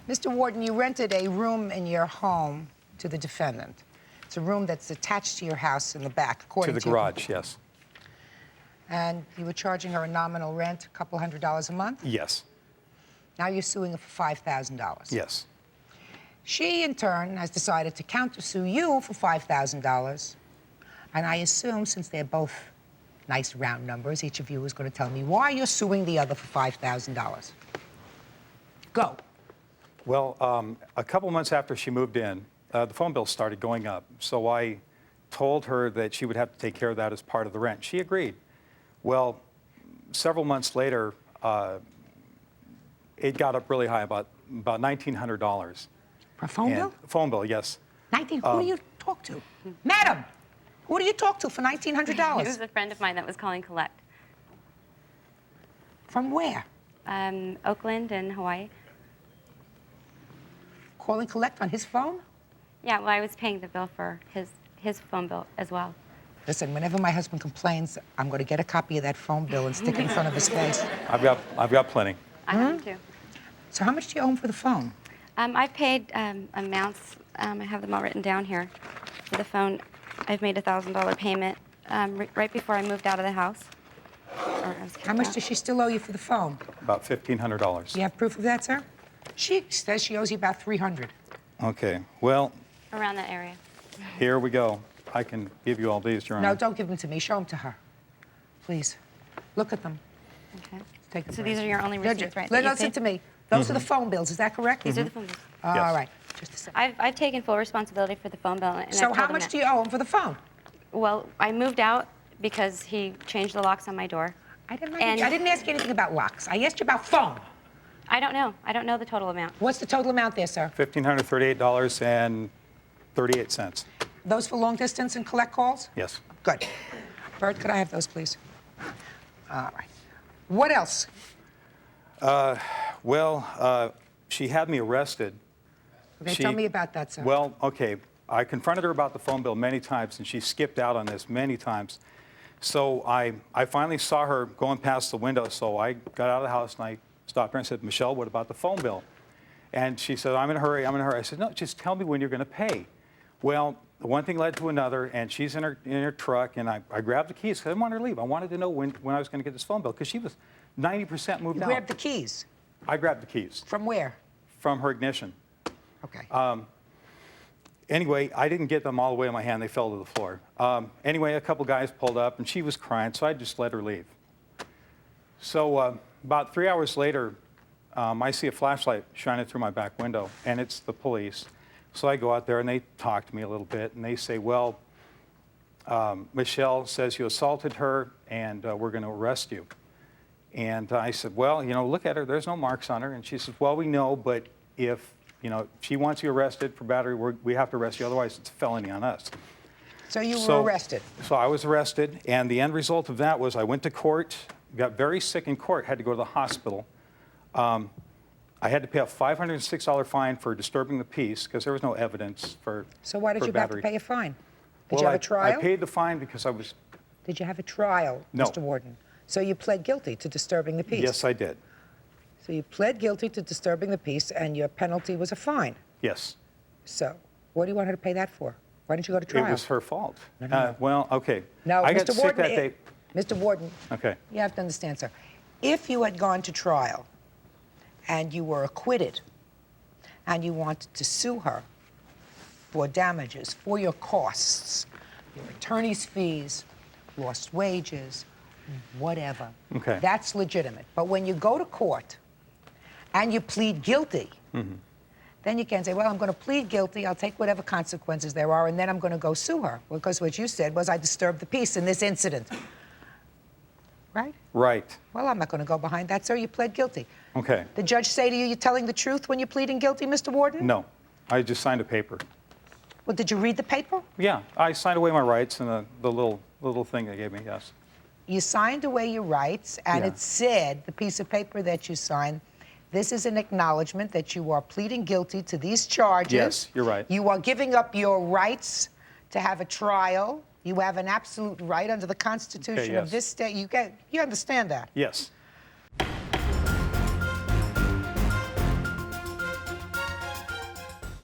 Mr. Warden, you rented a room in your home to the defendant. It's a room that's attached to your house in the back, according To the garage, yes. And you were charging her a nominal rent, a couple $100s a month? Yes. Now you're suing her for $5,000. Yes. She, in turn, has decided to countersue you for $5,000. And I assume, since they're both nice round numbers, each of you is going to tell me why you're suing the other for $5,000. Go. Well, a couple months after she moved in, the phone bill started going up. So I told her that she would have to take care of that as part of the rent. She agreed. Well, several months later, it got up really high, about $1,900. For a phone bill? Phone bill, yes. Who do you talk to? Madam, who do you talk to for $1,900? It was a friend of mine that was calling collect. From where? Oakland and Hawaii. Calling collect on his phone? Yeah, well, I was paying the bill for his phone bill as well. Listen, whenever my husband complains, I'm going to get a copy of that phone bill and stick it in front of his face. I've got plenty. I have them too. So how much do you owe him for the phone? I've paid amounts. I have them all written down here. For the phone, I've made a $1,000 payment right before I moved out of the house. How much does she still owe you for the phone? About $1,500. Do you have proof of that, sir? She says she owes you about $300. Okay, well, Around that area. here we go. I can give you all these, Your Honor. No, don't give them to me. Show them to her. Please. Look at them. Okay. Take So these are your only receipts, right? Listen to me. Those are the phone bills. Is that correct? These are the phone bills. Yes. All right. Just a second. I've taken full responsibility for the phone bill. And So I've how told him much that. do you owe him for the phone? Well, I moved out because he changed the locks on my door. I didn't ask you anything about locks. I asked you about phone. I don't know. I don't know the total amount. What's the total amount there, sir? $1,538.38. Those for long distance and collect calls? Yes. Good. Bert, could I have those, please? All right. What else? She had me arrested. Okay, tell me about that, sir. Well, okay. I confronted her about the phone bill many times, and she skipped out on this many times. So I finally saw her going past the window, so I got out of the house, and I stopped her and said, Michelle, what about the phone bill? And she said, I'm in a hurry, I'm in a hurry. I said, no, just tell me when you're going to pay. Well, one thing led to another, and she's in her truck, and I grabbed the keys because I didn't want her to leave. I wanted to know when I was going to get this phone bill because she was 90% moved out. You grabbed the keys? I grabbed the keys. From where? From her ignition. Okay. Anyway, I didn't get them all the way in my hand. They fell to the floor. Anyway, a couple guys pulled up, and she was crying, so I just let her leave. So about 3 hours later, I see a flashlight shining through my back window, and it's the police. So I go out there, and they talk to me a little bit, and they say, well, Michelle says you assaulted her, and we're going to arrest you. And I said, well, look at her. There's no marks on her. And she says, well, we know, but if she wants you arrested for battery, we have to arrest you. Otherwise, it's a felony on us. So you were arrested? So I was arrested, and the end result of that was I went to court, got very sick in court, had to go to the hospital. I had to pay a $506 fine for disturbing the peace because there was no evidence for So why did you have to pay a fine? Did well, you have a trial? I paid the fine because I was... Did you have a trial, No. Mr. Warden? So you pled guilty to disturbing the peace? Yes, I did. So you pled guilty to disturbing the peace, and your penalty was a fine? Yes. So what do you want her to pay that for? Why didn't you go to trial? It was her fault. No. Well, okay. No, I got Mr. sick Warden, that day. Mr. Warden, Okay. you have to understand, sir. If you had gone to trial and you were acquitted and you wanted to sue her for damages, for your costs, your attorney's fees, lost wages, whatever, Okay. that's legitimate. But when you go to court and you plead guilty, then you can't say, well, I'm going to plead guilty, I'll take whatever consequences there are, and then I'm going to go sue her. Because what you said was I disturbed the peace in this incident. Right? Right. Well, I'm not going to go behind that, sir. You pled guilty. Okay. The judge say to you, you're telling the truth when you're pleading guilty, Mr. Warden? No. I just signed a paper. Well, did you read the paper? Yeah. I signed away my rights and the little thing they gave me, yes. You signed away your rights, and Yeah. it said, the piece of paper that you signed, this is an acknowledgement that you are pleading guilty to these charges. Yes, you're right. You are giving up your rights to have a trial. You have an absolute right under the Constitution Okay, of yes. this state. You understand that? Yes.